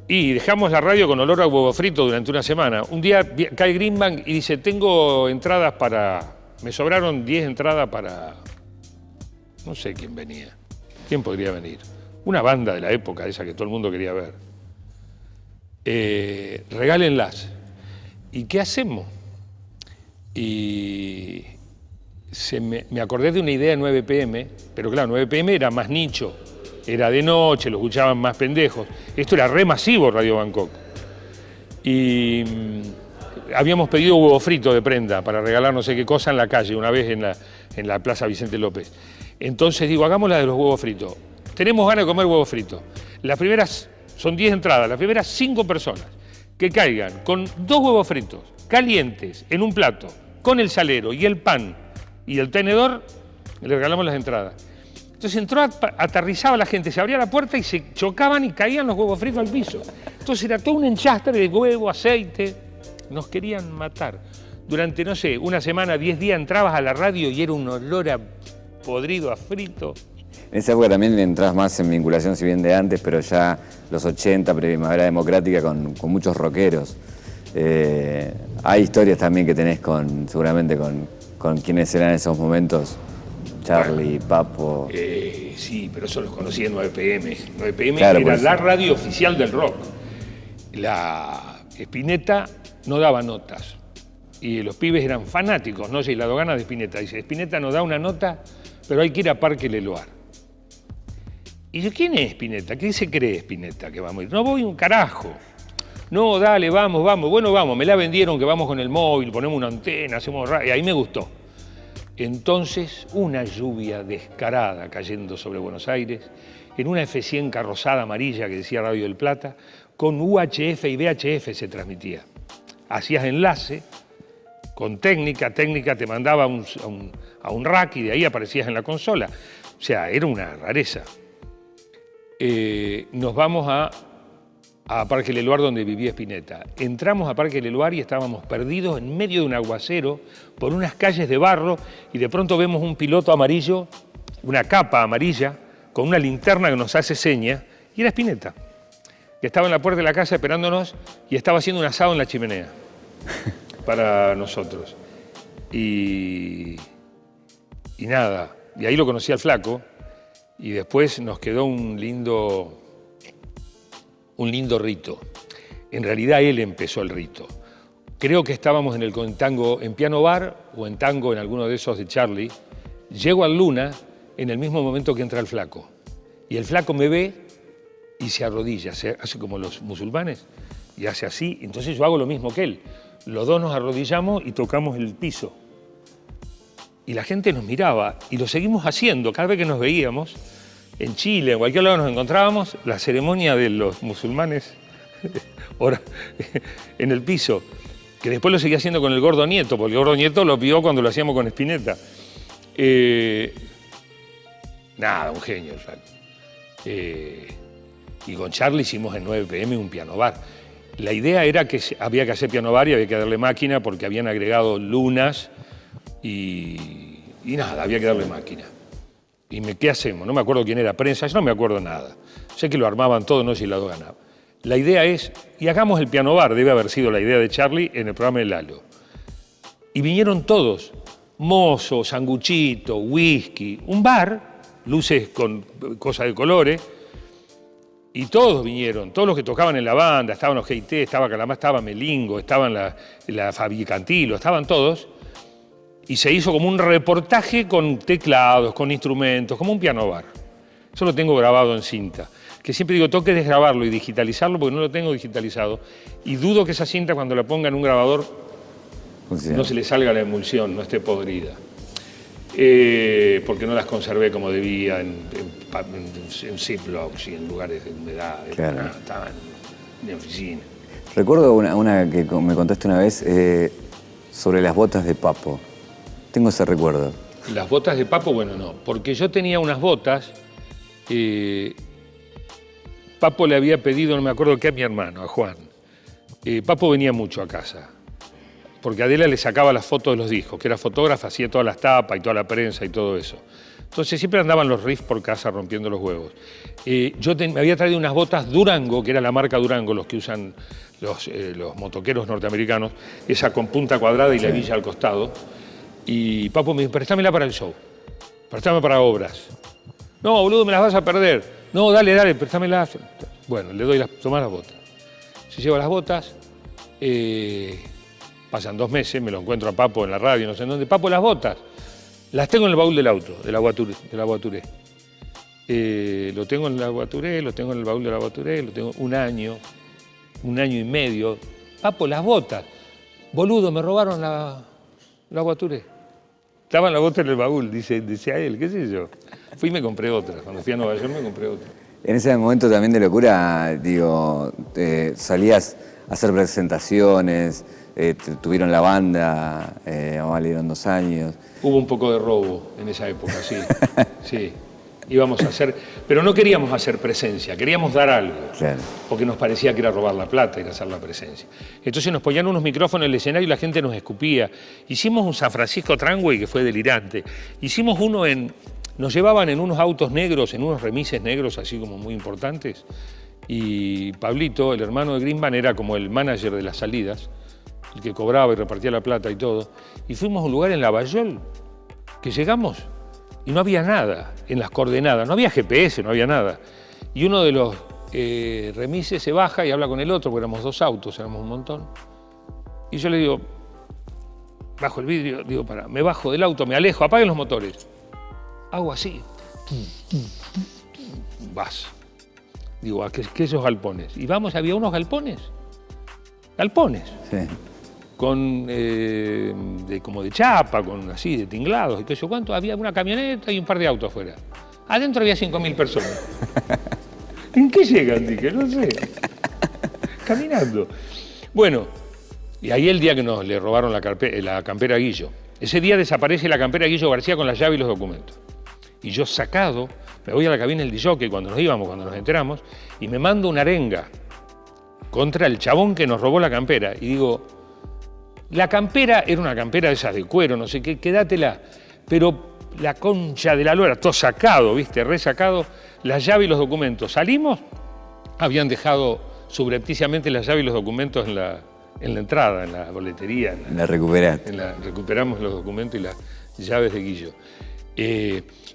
Y dejamos la radio con olor a huevo frito durante una semana. Un día cae Greenbank y dice, tengo entradas para... Me sobraron 10 entradas para... No sé quién venía. ¿Quién podría venir? Una banda de la época, esa que todo el mundo quería ver. Regálenlas. ¿Y qué hacemos? Y me acordé de una idea de 9 PM, pero claro, 9 PM era más nicho. Era de noche, lo escuchaban más pendejos. Esto era re masivo, Radio Bangkok. Y habíamos pedido huevo frito de prenda para regalar no sé qué cosa en la calle, una vez en la Plaza Vicente López. Entonces digo, hagamos la de los huevos fritos. Tenemos ganas de comer huevos fritos. Las primeras, son 10 entradas, las primeras 5 personas que caigan con 2 huevos fritos calientes en un plato, con el salero y el pan y el tenedor, le regalamos las entradas. Entonces entró, aterrizaba la gente, se abría la puerta y se chocaban y caían los huevos fritos al piso. Entonces era todo un enchastre de huevo, aceite. Nos querían matar. Durante, no sé, una semana, 10 días entrabas a la radio y era un olor a podrido, a frito. En esa época también entras más en vinculación, si bien de antes, pero ya los 80, Primavera Democrática, con muchos rockeros. Hay historias también que tenés seguramente con quienes eran en esos momentos, Charlie, bueno, Papo. Sí, pero eso los conocí en 9 PM. 9 PM claro, era la radio oficial del rock. La Spinetta no daba notas. Y los pibes eran fanáticos, ¿no? Y la dogana de Spinetta dice, Spinetta nos da una nota, pero hay que ir a Parque Leloir. Y yo, ¿quién es Spinetta? ¿Qué se cree Spinetta que vamos a ir? No voy un carajo. No, dale, vamos. Bueno, vamos. Me la vendieron que vamos con el móvil, ponemos una antena, hacemos radio. Y ahí me gustó. Entonces, una lluvia descarada cayendo sobre Buenos Aires, en una F100 carrozada amarilla que decía Radio del Plata, con UHF y VHF se transmitía. Hacías enlace con técnica te mandaba a un rack y de ahí aparecías en la consola. O sea, era una rareza. Nos vamos a Parque Leloir, donde vivía Spinetta. Entramos a Parque Leloir y estábamos perdidos en medio de un aguacero por unas calles de barro y de pronto vemos un piloto amarillo, una capa amarilla, con una linterna que nos hace seña, y era Spinetta, que estaba en la puerta de la casa esperándonos y estaba haciendo un asado en la chimenea para nosotros. Y nada, y ahí lo conocí al flaco y después nos quedó un lindo rito. En realidad él empezó el rito. Creo que estábamos en el tango en Piano Bar o en tango en alguno de esos de Charlie. Llego al Luna en el mismo momento que entra el flaco. Y el flaco me ve y se arrodilla, hace como los musulmanes y hace así. Entonces yo hago lo mismo que él. Los dos nos arrodillamos y tocamos el piso. Y la gente nos miraba y lo seguimos haciendo. Cada vez que nos veíamos, en Chile, en cualquier lado nos encontrábamos, la ceremonia de los musulmanes en el piso, que después lo seguía haciendo con el Gordo Nieto, porque el Gordo Nieto lo vio cuando lo hacíamos con Spinetta. Nada, un genio el flaco. Y con Charlie hicimos en 9 PM un piano bar. La idea era que había que hacer piano bar y había que darle máquina porque habían agregado lunas y nada, había que darle máquina. Y ¿qué hacemos? No me acuerdo quién era prensa, yo no me acuerdo nada. Sé que lo armaban todo, no sé si Lalo ganaba. La idea es, y hagamos el piano bar, debe haber sido la idea de Charlie en el programa de Lalo. Y vinieron todos, mozo, sanguchito, whisky, un bar, luces con cosas de colores, y todos vinieron, todos los que tocaban en la banda, estaban los GIT, estaba Calamar, estaba Melingo, estaban la Fabi Cantilo, estaban todos, y se hizo como un reportaje con teclados, con instrumentos, como un piano bar. Eso lo tengo grabado en cinta, que siempre digo, tengo que desgrabarlo y digitalizarlo porque no lo tengo digitalizado, y dudo que esa cinta cuando la ponga en un grabador no se le salga la emulsión, no esté podrida. Porque no las conservé como debía en Ziplocs y en lugares de humedad. Claro. Estaban en mi oficina. Recuerdo una que me contaste una vez sobre las botas de Papo. Tengo ese recuerdo. Las botas de Papo, bueno, no. Porque yo tenía unas botas. Papo le había pedido, no me acuerdo qué, a mi hermano, a Juan. Papo venía mucho a casa. Porque Adela le sacaba las fotos de los discos, que era fotógrafa, hacía todas las tapas y toda la prensa y todo eso. Entonces siempre andaban los riffs por casa rompiendo los huevos. Yo me había traído unas botas Durango, que era la marca Durango, los que usan los motoqueros norteamericanos, esa con punta cuadrada y la hebilla al costado. Y Papo me dijo, préstamela para el show, préstame para obras. No, boludo, me las vas a perder. No, dale, préstamelas. Bueno, le doy tomá las botas. Se lleva las botas. Pasan 2 meses, me lo encuentro a Papo en la radio, no sé en dónde. Papo, las botas. Las tengo en el baúl del auto, de la Guaturé. Lo tengo en la Guaturé, lo tengo en el baúl de la Guaturé, lo tengo un año y medio. Papo, las botas. Boludo, me robaron la Guaturé. Estaban las botas en el baúl, dice a él, qué sé yo. Fui y me compré otra. Cuando fui a Nueva York me compré otra. En ese momento también de locura, digo, salías a hacer presentaciones, tuvieron la banda, valieron 2 años. Hubo un poco de robo en esa época, sí. Sí. Íbamos a hacer, pero no queríamos hacer presencia, queríamos dar algo. Claro. Porque nos parecía que era robar la plata, era hacer la presencia. Entonces nos ponían unos micrófonos en el escenario y la gente nos escupía. Hicimos un San Francisco Tramway que fue delirante. Hicimos uno nos llevaban en unos autos negros, en unos remises negros así como muy importantes. Y Pablito, el hermano de Greenban, era como el manager de las salidas, el que cobraba y repartía la plata y todo. Y fuimos a un lugar en Lavallol, que llegamos y no había nada en las coordenadas, no había GPS, no había nada. Y uno de los remises se baja y habla con el otro, porque éramos 2 autos, éramos un montón. Y yo le digo, bajo el vidrio, digo, me bajo del auto, me alejo, apaguen los motores. Hago así. Vas. Digo, ¿qué esos galpones? Y vamos, había unos galpones. Galpones. Sí. Con, como de chapa, con así, de tinglados y todo eso. ¿Cuánto? Había una camioneta y un par de autos afuera. Adentro había 5.000 personas. ¿En qué llegan? Dije, no sé. Caminando. Bueno, y ahí el día que nos le robaron la campera a Guillo. Ese día desaparece la campera de Guillo García con la llave y los documentos. Y yo sacado, me voy a la cabina del disjockey cuando nos enteramos, y me mando una arenga contra el chabón que nos robó la campera. Y digo, la campera era una campera de esas de cuero, no sé qué, quédatela. Pero la concha de la lora, todo sacado, ¿viste? Resacado, la llave y los documentos. Salimos, habían dejado subrepticiamente la llave y los documentos en la entrada, en la boletería. Recuperamos los documentos y las llaves de Guillo.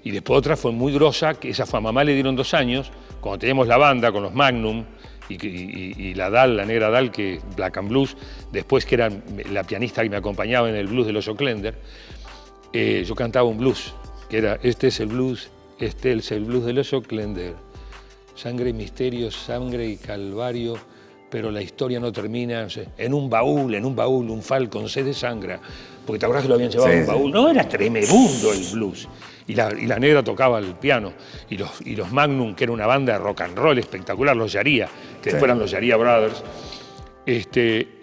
Y después otra fue muy grosa, que esa fue a mamá le dieron 2 años, cuando teníamos la banda con los Magnum y la Dal, la negra Dal, que Black and Blues, después que era la pianista que me acompañaba en el blues de los Ocklender, yo cantaba un blues, que era, este es el blues de los Ocklender, sangre y misterio, sangre y calvario, pero la historia no termina, no sé, en un baúl, un falcon se desangra, porque te acordás que lo habían llevado en un baúl. No, era tremebundo el blues. Y la negra tocaba el piano. Y los Magnum, que era una banda de rock and roll espectacular, los Yaría, que después eran los Yaría Brothers,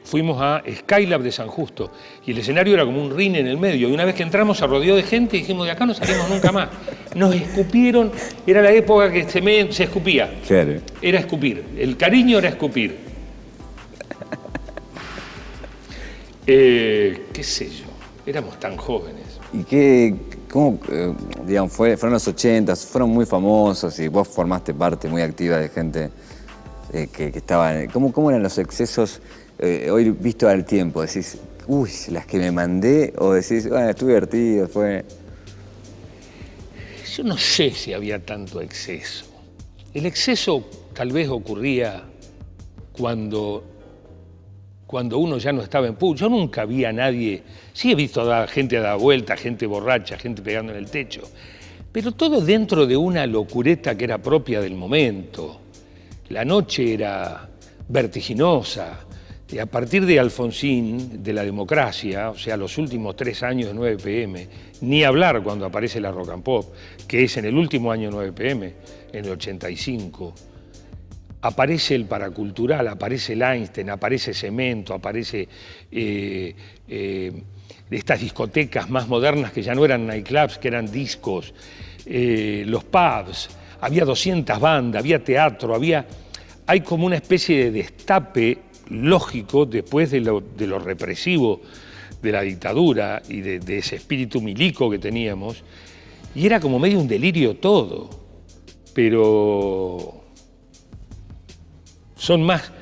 fuimos a Skylab de San Justo y el escenario era como un ring en el medio y una vez que entramos se rodeó de gente y dijimos, de acá no salimos nunca más. Nos escupieron, era la época que se escupía. Claro. Era escupir, el cariño era escupir. Qué sé yo, éramos tan jóvenes. ¿Y cómo, digamos, fueron los 80, fueron muy famosos y vos formaste parte muy activa de gente que estaba... ¿Cómo eran los excesos hoy visto al tiempo? ¿Decís, uy, las que me mandé? ¿O decís, bueno, estuve divertido, fue...? Yo no sé si había tanto exceso. El exceso tal vez ocurría cuando uno ya no estaba en público. Yo nunca vi a nadie... Sí he visto a gente a dar vuelta, gente borracha, gente pegando en el techo, pero todo dentro de una locureta que era propia del momento. La noche era vertiginosa. Y a partir de Alfonsín, de la democracia, o sea, los últimos 3 años de 9 PM, ni hablar cuando aparece la Rock and Pop, que es en el último año de 9 PM, en el 85, aparece el paracultural, aparece el Einstein, aparece Cemento, aparece estas discotecas más modernas que ya no eran nightclubs, que eran discos, los pubs, había 200 bandas, había teatro, hay como una especie de destape lógico después de lo represivo de la dictadura y de ese espíritu milico que teníamos, y era como medio un delirio todo, pero son más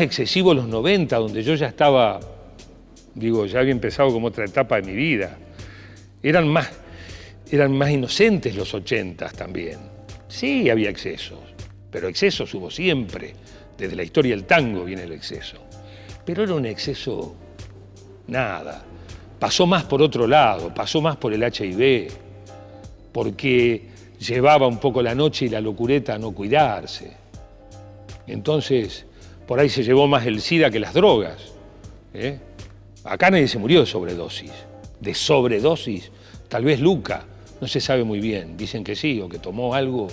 excesivos los 90, donde yo ya estaba, ya había empezado como otra etapa de mi vida. Eran más inocentes los 80 también. Sí, había excesos, pero excesos hubo siempre. Desde la historia del tango viene el exceso. Pero era un exceso nada. Pasó más por otro lado, pasó más por el HIV, porque llevaba un poco la noche y la locureta a no cuidarse. Entonces, por ahí se llevó más el SIDA que las drogas. Acá nadie se murió de sobredosis. De sobredosis, tal vez Luca, no se sabe muy bien. Dicen que sí, o que tomó algo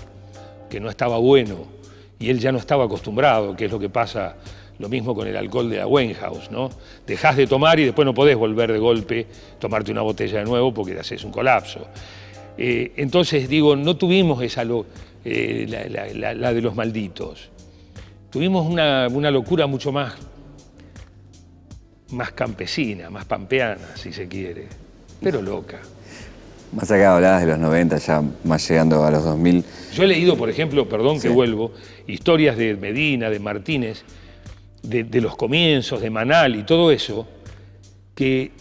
que no estaba bueno y él ya no estaba acostumbrado, que es lo que pasa, lo mismo con el alcohol de la Weinhaus, ¿no? Dejás de tomar y después no podés volver de golpe, tomarte una botella de nuevo porque te haces un colapso. Entonces, no tuvimos esa la de los malditos. Tuvimos una locura mucho más campesina, más pampeana, si se quiere, pero loca. Más acá hablabas de los 90, ya más llegando a los 2000. Yo he leído, por ejemplo, perdón Sí. que vuelvo, historias de Medina, de Martínez, de los comienzos, de Manal y todo eso, que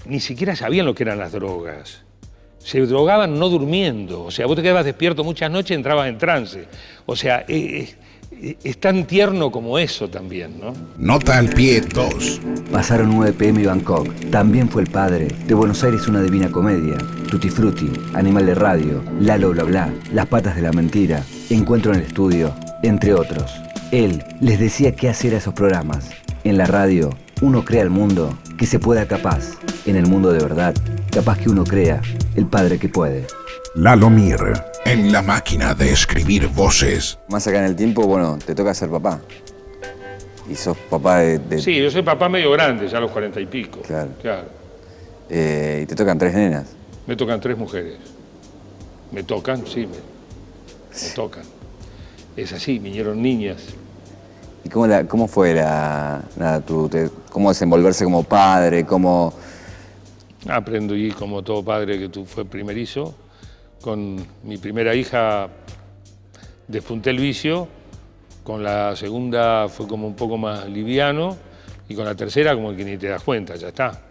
ni siquiera sabían lo que eran las drogas. Se drogaban no durmiendo, o sea, vos te quedabas despierto muchas noches y entrabas en trance. O sea, es tan tierno como eso también, ¿no? Nota al pie 2. Pasaron 9 PM y Bangkok. También fue el padre. De Buenos Aires una divina comedia. Tutti Frutti, Animal de Radio, Lalo Bla Bla, Las Patas de la Mentira, Encuentro en el Estudio, entre otros. Él les decía qué hacer a esos programas. En la radio, uno crea el mundo que se pueda capaz. En el mundo de verdad, capaz que uno crea el padre que puede. Lalo Mir, en la máquina de escribir voces. Más acá en el tiempo, bueno, te toca ser papá. Y sos papá de... Sí, yo soy papá medio grande, ya a los 40 y pico. Claro. Y te tocan 3 nenas. me tocan 3 mujeres. Me tocan, sí, me tocan. Es así, vinieron niñas. ¿Y cómo fue cómo desenvolverse como padre? ¿Cómo...? Aprendí, como todo padre que tú fue primerizo. Con mi primera hija despunté el vicio, con la segunda fue como un poco más liviano y con la tercera como que ni te das cuenta, ya está.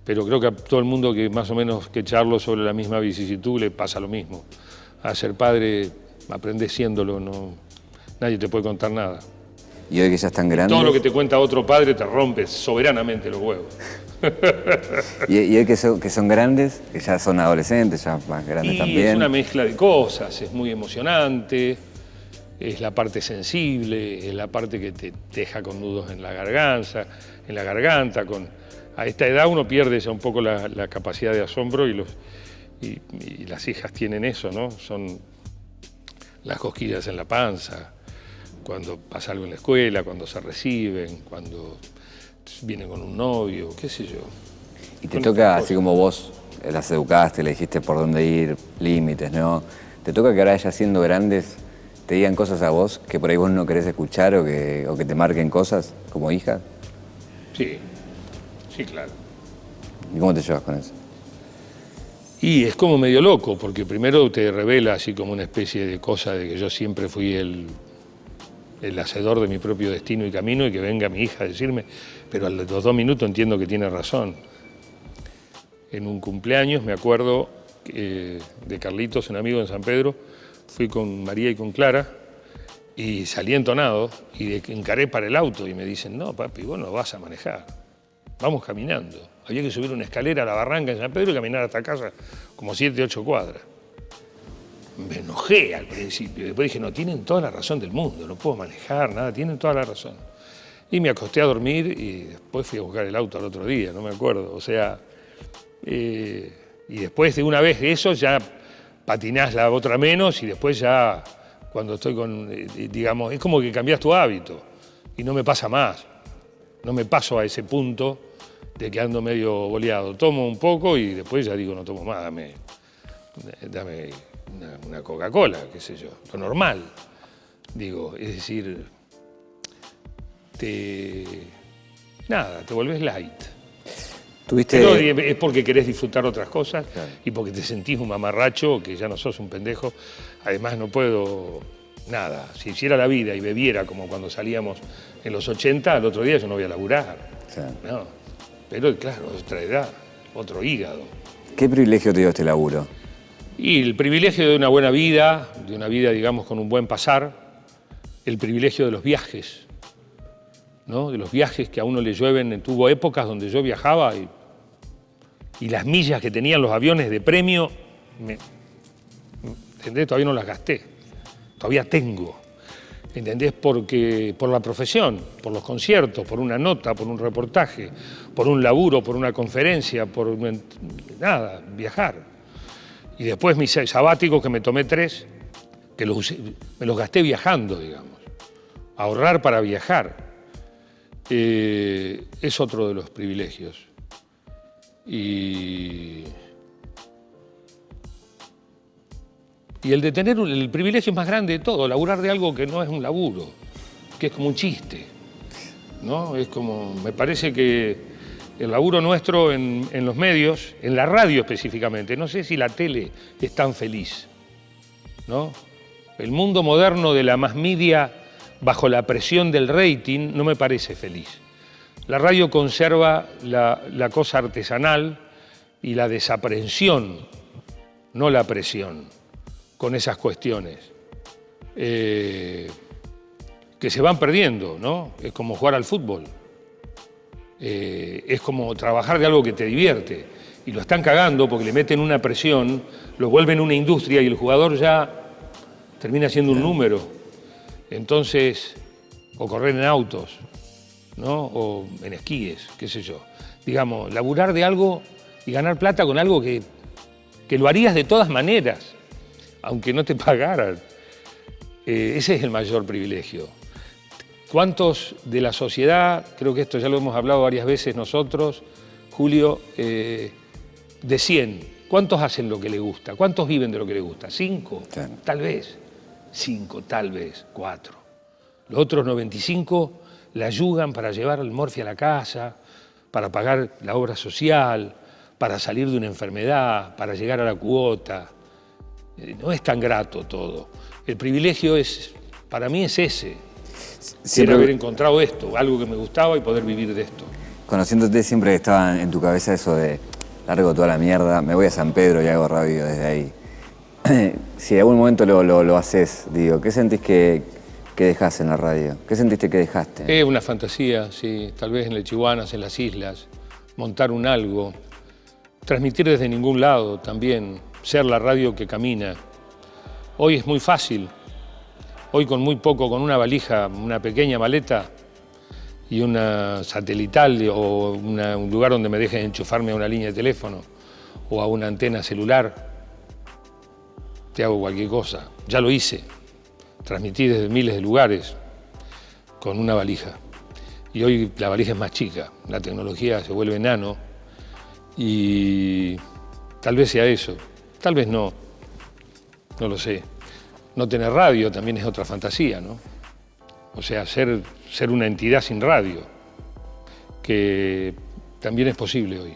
Pero creo que a todo el mundo que más o menos que charlo sobre la misma vicisitud le pasa lo mismo. A ser padre aprendés siéndolo, nadie te puede contar nada. Y hoy que ya están grandes... Todo lo que te cuenta otro padre te rompe soberanamente los huevos. y hoy que son grandes, que ya son adolescentes, ya más grandes también. Es una mezcla de cosas, es muy emocionante, es la parte sensible, es la parte que te deja con nudos en la garganta, a esta edad uno pierde ya un poco la capacidad de asombro y las hijas tienen eso, ¿no? Son las cosquillas en la panza, cuando pasa algo en la escuela, cuando se reciben, cuando vienen con un novio, qué sé yo. Y te toca, así como vos las educaste, le dijiste por dónde ir, límites, ¿no? ¿Te toca que ahora ellas siendo grandes te digan cosas a vos que por ahí vos no querés escuchar o que te marquen cosas como hija? Sí, sí, claro. ¿Y cómo te llevas con eso? Y es como medio loco, porque primero te revela así como una especie de cosa de que yo siempre fui el hacedor de mi propio destino y camino, y que venga mi hija a decirme, pero a los 2 minutos entiendo que tiene razón. En un cumpleaños, me acuerdo, de Carlitos, un amigo en San Pedro, fui con María y con Clara, y salí entonado, y encaré para el auto, y me dicen, no, papi, vos no vas a manejar, vamos caminando. Había que subir una escalera a la barranca en San Pedro y caminar hasta casa como 7, 8 cuadras. Me enojé al principio, después dije, no, tienen toda la razón del mundo, no puedo manejar, nada, tienen toda la razón. Y me acosté a dormir y después fui a buscar el auto al otro día, no me acuerdo, o sea, y después de una vez de eso ya patinás la otra menos y después ya cuando estoy con, digamos, es como que cambiás tu hábito y no me pasa más, no me paso a ese punto de que ando medio boleado, tomo un poco y después ya digo, no tomo más, dame una Coca-Cola, qué sé yo, lo normal, digo, es decir, te volvés light. Pero es porque querés disfrutar otras cosas, claro, y porque te sentís un mamarracho, que ya no sos un pendejo. Además no puedo, nada, si hiciera la vida y bebiera como cuando salíamos en los 80, al otro día yo no voy a laburar, claro, no. Pero claro, otra edad, otro hígado. ¿Qué privilegio te dio este laburo? Y el privilegio de una buena vida, digamos, con un buen pasar, el privilegio de los viajes, ¿no? De los viajes que a uno le llueven. Tuvo épocas donde yo viajaba y las millas que tenían los aviones de premio, ¿entendés? Todavía no las gasté, todavía tengo, ¿entendés? Porque por la profesión, por los conciertos, por una nota, por un reportaje, por un laburo, por una conferencia, por nada, viajar. Y después mis sabáticos, que me tomé 3, que me los gasté viajando, digamos. Ahorrar para viajar es otro de los privilegios. Y el de tener el privilegio más grande de todo, laburar de algo que no es un laburo, que es como un chiste, ¿no? Es como, me parece que el laburo nuestro en los medios, en la radio específicamente, no sé si la tele es tan feliz, ¿no? El mundo moderno de la mass media bajo la presión del rating no me parece feliz. La radio conserva la cosa artesanal y la desaprensión, no la presión, con esas cuestiones que se van perdiendo, ¿no? Es como jugar al fútbol, es como trabajar de algo que te divierte y lo están cagando porque le meten una presión, lo vuelven una industria y el jugador ya termina siendo un número. Entonces, o correr en autos, ¿no? O en esquíes, qué sé yo. Digamos, laburar de algo y ganar plata con algo que lo harías de todas maneras, aunque no te pagaran. Ese es el mayor privilegio. ¿Cuántos de la sociedad, creo que esto ya lo hemos hablado varias veces nosotros, Julio, de 100, ¿cuántos hacen lo que les gusta? ¿Cuántos viven de lo que les gusta? 5, sí, tal vez. 5, tal vez, 4. Los otros 95 la ayudan para llevar el morfi a la casa, para pagar la obra social, para salir de una enfermedad, para llegar a la cuota. No es tan grato todo. El privilegio para mí es ese. Siempre haber encontrado esto, algo que me gustaba y poder vivir de esto. Conociéndote siempre estaba en tu cabeza eso de largo toda la mierda, me voy a San Pedro y hago radio desde ahí. Si en algún momento lo haces, digo, ¿qué sentís que dejás en la radio? ¿Qué sentiste que dejaste? Es una fantasía, sí, tal vez en Lechihuanas, en las islas, montar un algo, transmitir desde ningún lado también, ser la radio que camina. Hoy es muy fácil, hoy con muy poco, con una valija, una pequeña maleta y una satelital o un lugar donde me dejen enchufarme a una línea de teléfono o a una antena celular, te hago cualquier cosa. Ya lo hice, transmití desde miles de lugares, con una valija. Y hoy la valija es más chica, la tecnología se vuelve nano y tal vez sea eso, tal vez no lo sé. No tener radio también es otra fantasía, ¿no? O sea, ser una entidad sin radio, que también es posible hoy.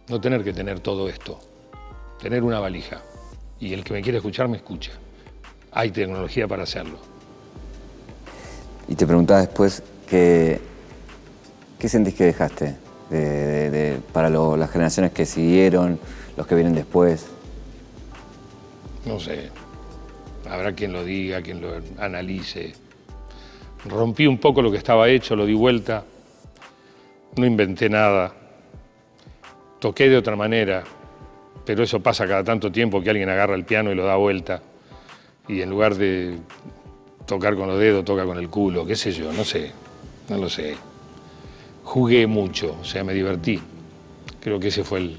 No tener que tener todo esto, tener una valija. Y el que me quiere escuchar, me escucha. Hay tecnología para hacerlo. Y te preguntaba después, ¿qué sentís que dejaste para las generaciones que siguieron, los que vienen después? No sé, habrá quien lo diga, quien lo analice. Rompí un poco lo que estaba hecho, lo di vuelta, no inventé nada, toqué de otra manera, pero eso pasa cada tanto tiempo que alguien agarra el piano y lo da vuelta y en lugar de tocar con los dedos, toca con el culo, qué sé yo, no sé, no lo sé. Jugué mucho, o sea, me divertí. Creo que ese fue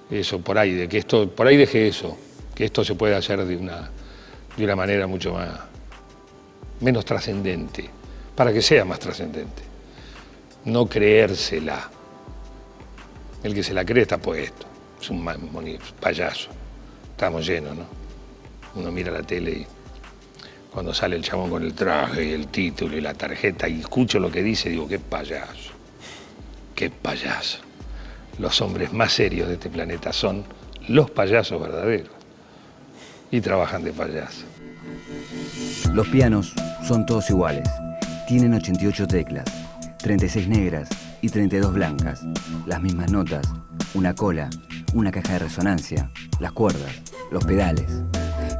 eso, por ahí dejé eso, que esto se puede hacer de una manera mucho menos trascendente, para que sea más trascendente. No creérsela. El que se la cree está puesto, es un payaso. Estamos llenos, ¿no? Uno mira la tele y cuando sale el chabón con el traje y el título y la tarjeta y escucho lo que dice, digo, qué payaso, qué payaso. Los hombres más serios de este planeta son los payasos verdaderos y trabajan de payaso. Los pianos son todos iguales. Tienen 88 teclas, 36 negras y 32 blancas. Las mismas notas, una cola, una caja de resonancia, las cuerdas, los pedales.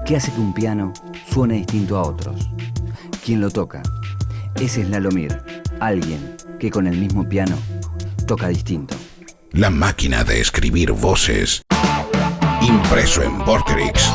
¿Qué hace que un piano suene distinto a otros? ¿Quién lo toca? Ese es Lalomir, alguien que con el mismo piano toca distinto. La máquina de escribir voces. Impreso en Vorterix.